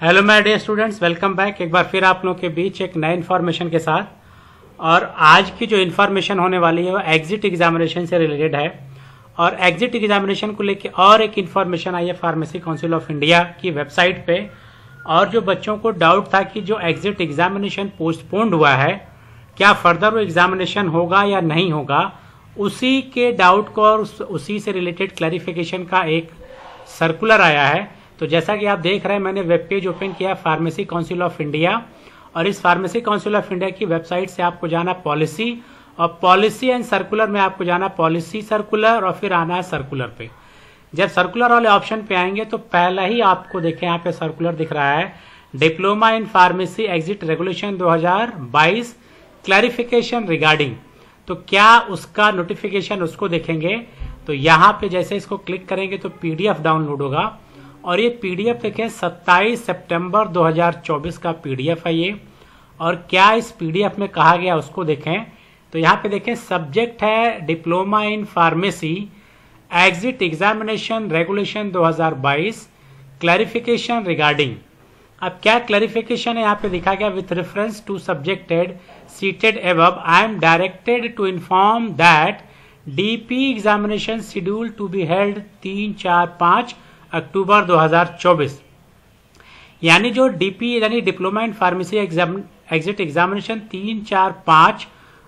Hello my dear students, welcome back एक बार फिर आप लोगों के बीच एक नए इन्फॉर्मेशन के साथ। और आज की जो इन्फॉर्मेशन होने वाली है वो एग्जिट एग्जामिनेशन से रिलेटेड है। और एग्जिट एग्जामिनेशन को लेके और एक इन्फॉर्मेशन आई है फार्मेसी काउंसिल ऑफ इंडिया की वेबसाइट पे। और जो बच्चों को डाउट था कि जो एग्जिट एग्जामिनेशन पोस्टपोन्ड हुआ है, क्या फर्दर वो एग्जामिनेशन होगा या नहीं होगा, उसी के डाउट को और उसी से रिलेटेड क्लैरिफिकेशन का एक सर्कुलर आया है। तो जैसा कि आप देख रहे हैं, मैंने वेब पेज ओपन किया फार्मेसी काउंसिल ऑफ इंडिया, और इस फार्मेसी काउंसिल ऑफ इंडिया की वेबसाइट से आपको जाना पॉलिसी, और पॉलिसी एंड सर्कुलर में आपको जाना पॉलिसी सर्कुलर, और फिर आना है सर्कुलर पे। जब सर्कुलर वाले ऑप्शन पे आएंगे तो पहला ही आपको देखें यहाँ पे सर्कुलर दिख रहा है, diploma in pharmacy exit regulation 2022 clarification regarding. तो क्या उसका नोटिफिकेशन उसको देखेंगे। तो यहाँ पे जैसे इसको क्लिक करेंगे तो पीडीएफ डाउनलोड होगा, और ये पीडीएफ देखें 27 सितंबर 2024 का पीडीएफ है ये। और क्या इस पीडीएफ में कहा गया उसको देखें। तो यहाँ पे देखें सब्जेक्ट है diploma in pharmacy exit examination regulation 2022 clarification regarding. अब क्या क्लैरिफिकेशन है यहाँ पे दिखा गया, with reference to subjected cited above I am directed to inform that DP examination schedule to be held 3, 4, 5 October 2024। यानी जो डीपी यानी diploma in pharmacy exit examination 3, 4, 5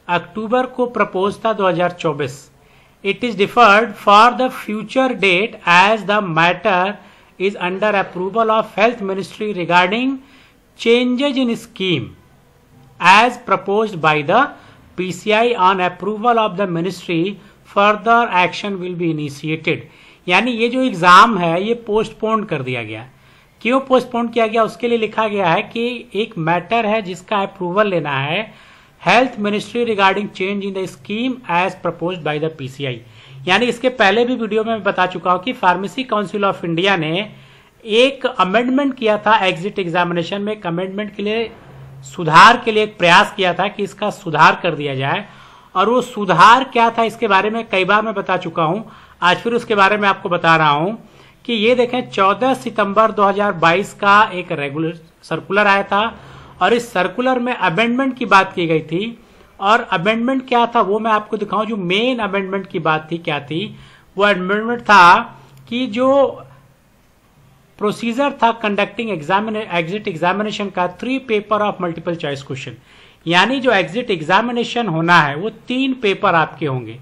October को प्रपोज था 2024। It is deferred for the future date as the matter is under approval of health ministry regarding changes in scheme as proposed by the PCI on approval of the ministry further action will be initiated। यानी ये जो exam है ये postpone कर दिया गया। क्यों postpone किया गया, उसके लिए लिखा गया है कि एक मैटर है जिसका अप्रूवल लेना है health ministry regarding change in the scheme as proposed by the PCI। यानी इसके पहले भी वीडियो में मैं बता चुका हूं कि फार्मेसी काउंसिल ऑफ इंडिया ने एक अमेंडमेंट किया था एग्जिट एग्जामिनेशन में। एक अमेंडमेंट के लिए सुधार के लिए एक प्रयास किया था कि इसका सुधार कर दिया जाए। और वो सुधार क्या था इसके बारे में कई बार मैं बता चुका हूं, आज फिर उसके बारे में आपको बता रहा हूं कि ये देखें 14 सितंबर 2022 का एक रेगुलर सर्कुलर आया था, और इस सर्कुलर में अमेंडमेंट की बात की गई थी। और अमेंडमेंट क्या था वो मैं आपको दिखाऊं। जो मेन अमेंडमेंट की बात थी क्या थी, वो अमेंडमेंट था कि जो प्रोसीजर था कंडक्टिंग एग्जिट एग्जामिनेशन का 3 paper of multiple choice question. यानी जो एग्जिट एग्जामिनेशन होना है वो 3 पेपर आपके होंगे,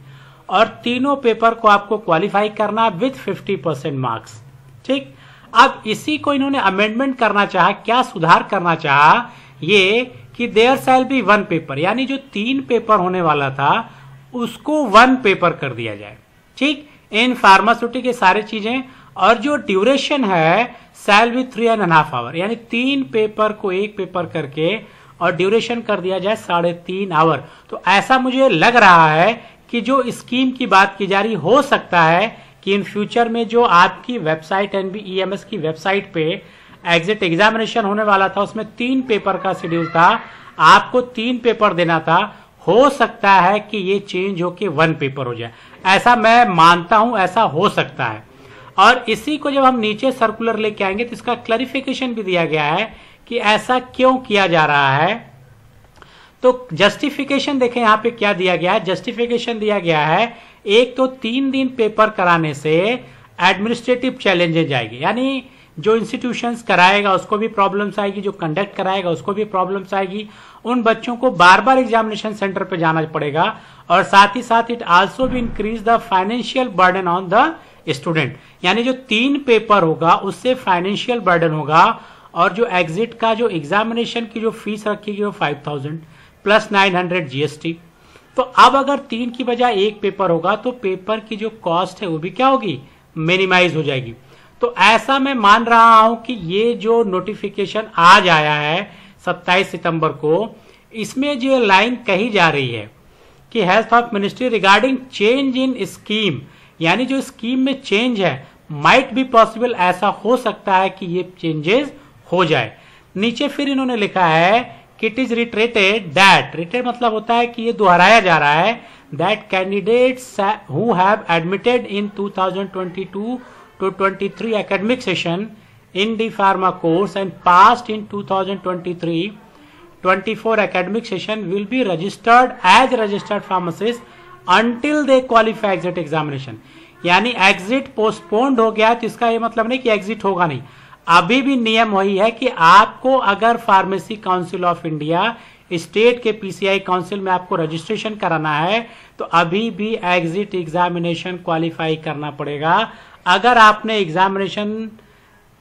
और तीनों पेपर को आपको क्वालिफाई करना विथ 50% मार्क्स। ठीक, अब इसी को इन्होंने अमेंडमेंट करना चाहा। क्या सुधार करना चाहा, ये कि देयर शैल बी 1 पेपर, यानी जो 3 पेपर होने वाला था उसको 1 पेपर कर दिया जाए। ठीक, इन फार्मास्यूटिक के सारे चीजें। और जो ड्यूरेशन है शैल बी 3.5 आवर, यानी 3 पेपर को 1 पेपर करके और ड्यूरेशन कर दिया जाए 3.5 आवर। तो ऐसा मुझे लग रहा है कि जो स्कीम की बात की जा रही, हो सकता है कि इन फ्यूचर में जो आपकी वेबसाइट NBEMS की वेबसाइट पे एग्जिट एग्जामिनेशन होने वाला था उसमें 3 पेपर का शेड्यूल था, आपको 3 पेपर देना था। हो सकता है कि ये चेंज होके 1 पेपर हो जाए, ऐसा मैं मानता हूं, ऐसा हो सकता है। और इसी को जब हम नीचे सर्कुलर लेके आएंगे तो इसका क्लैरिफिकेशन भी दिया गया है कि ऐसा क्यों किया जा रहा है। तो जस्टिफिकेशन देखें यहाँ पे क्या दिया गया है। जस्टिफिकेशन दिया गया है, एक तो 3 दिन पेपर कराने से एडमिनिस्ट्रेटिव चैलेंजेस आएगी, यानी जो इंस्टीट्यूशंस कराएगा उसको भी प्रॉब्लम्स आएगी, जो कंडक्ट कराएगा उसको भी प्रॉब्लम्स आएगी। उन बच्चों को बार बार एग्जामिनेशन सेंटर पे जाना पड़ेगा, और साथ ही साथ इट आल्सो भी increase the financial burden on the student. यानी जो 3 पेपर होगा उससे फाइनेंशियल बर्डन होगा। और जो एग्जिट का जो एग्जामिनेशन की जो फीस रखी वो 5000 प्लस 900 GST। तो अब अगर 3 की बजाय 1 पेपर होगा तो पेपर की जो कॉस्ट है वो भी क्या होगी, मिनिमाइज हो जाएगी। तो ऐसा मैं मान रहा हूं कि ये जो नोटिफिकेशन आज आया है 27 सितंबर को, इसमें जो लाइन कही जा रही है कि health of ministry regarding change in scheme, यानी जो स्कीम में चेंज है माइट बी पॉसिबल, ऐसा हो सकता है कि ये चेंजेस हो जाए। नीचे फिर इन्होंने लिखा है कि इट इज रिटरेटेड दैट, रिटेड मतलब होता है कि ये दोहराया जा रहा है, that candidates who have admitted in 2022 to 23 academic session in the pharma course and passed in 2023-24 academic session will be registered as registered pharmacist until they qualify exit examination. यानी एग्जिट पोस्टपोन्ड हो गया तो इसका ये मतलब नहीं कि exit होगा नहीं, अभी भी नियम वही है कि आपको अगर pharmacy council of India state के पीसीआई काउंसिल में आपको रजिस्ट्रेशन कराना है तो अभी भी एग्जिट एग्जामिनेशन क्वालिफाई करना पड़ेगा। अगर आपने एग्जामिनेशन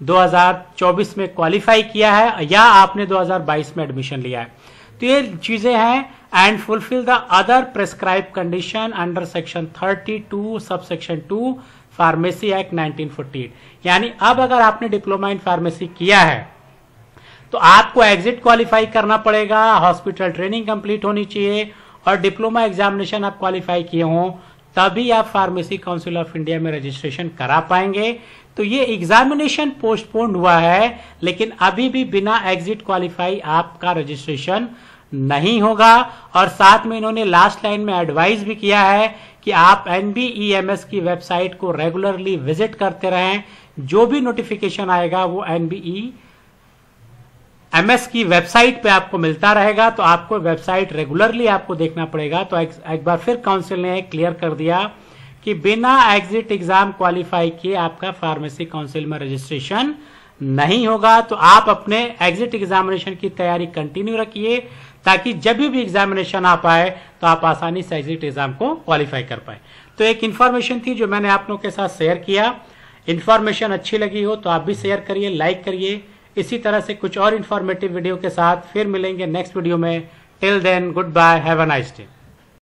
2024 में क्वालिफाई किया है या आपने 2022 में एडमिशन लिया है, तो ये चीजें हैं। And fulfil the other prescribe condition under section 32 sub section 2 pharmacy act 1948। यानी अब अगर आपने डिप्लोमा इन फार्मेसी किया है तो आपको एग्जिट क्वालिफाई करना पड़ेगा, हॉस्पिटल ट्रेनिंग कंप्लीट होनी चाहिए और डिप्लोमा एग्जामिनेशन आप क्वालिफाई किए हों, तभी आप फार्मेसी काउंसिल ऑफ इंडिया में रजिस्ट्रेशन करा पाएंगे। तो ये एग्जामिनेशन पोस्टपोन्ड हुआ है, लेकिन अभी भी बिना एग्जिट क्वालिफाई आपका रजिस्ट्रेशन नहीं होगा। और साथ में इन्होंने लास्ट लाइन में एडवाइस भी किया है कि आप NBEMS की वेबसाइट को रेगुलरली विजिट करते रहें, जो भी नोटिफिकेशन आएगा वो NBEMS की वेबसाइट पे आपको मिलता रहेगा, तो आपको वेबसाइट रेगुलरली आपको देखना पड़ेगा। तो एक बार फिर काउंसिल ने क्लियर कर दिया कि बिना एग्जिट एग्जाम क्वालिफाई किए आपका फार्मेसी काउंसिल में रजिस्ट्रेशन नहीं होगा। तो आप अपने एग्जिट एग्जामिनेशन की तैयारी कंटिन्यू रखिए ताकि जब भी एग्जामिनेशन आ पाए तो आप आसानी से एग्जिट एग्जाम को क्वालिफाई कर पाए। तो एक इन्फॉर्मेशन थी जो मैंने आप लोगों के साथ शेयर किया। इन्फॉर्मेशन अच्छी लगी हो तो आप भी शेयर करिए, लाइक करिए। इसी तरह से कुछ और इन्फॉर्मेटिव वीडियो के साथ फिर मिलेंगे नेक्स्ट वीडियो में। Till then good bye, have a nice day.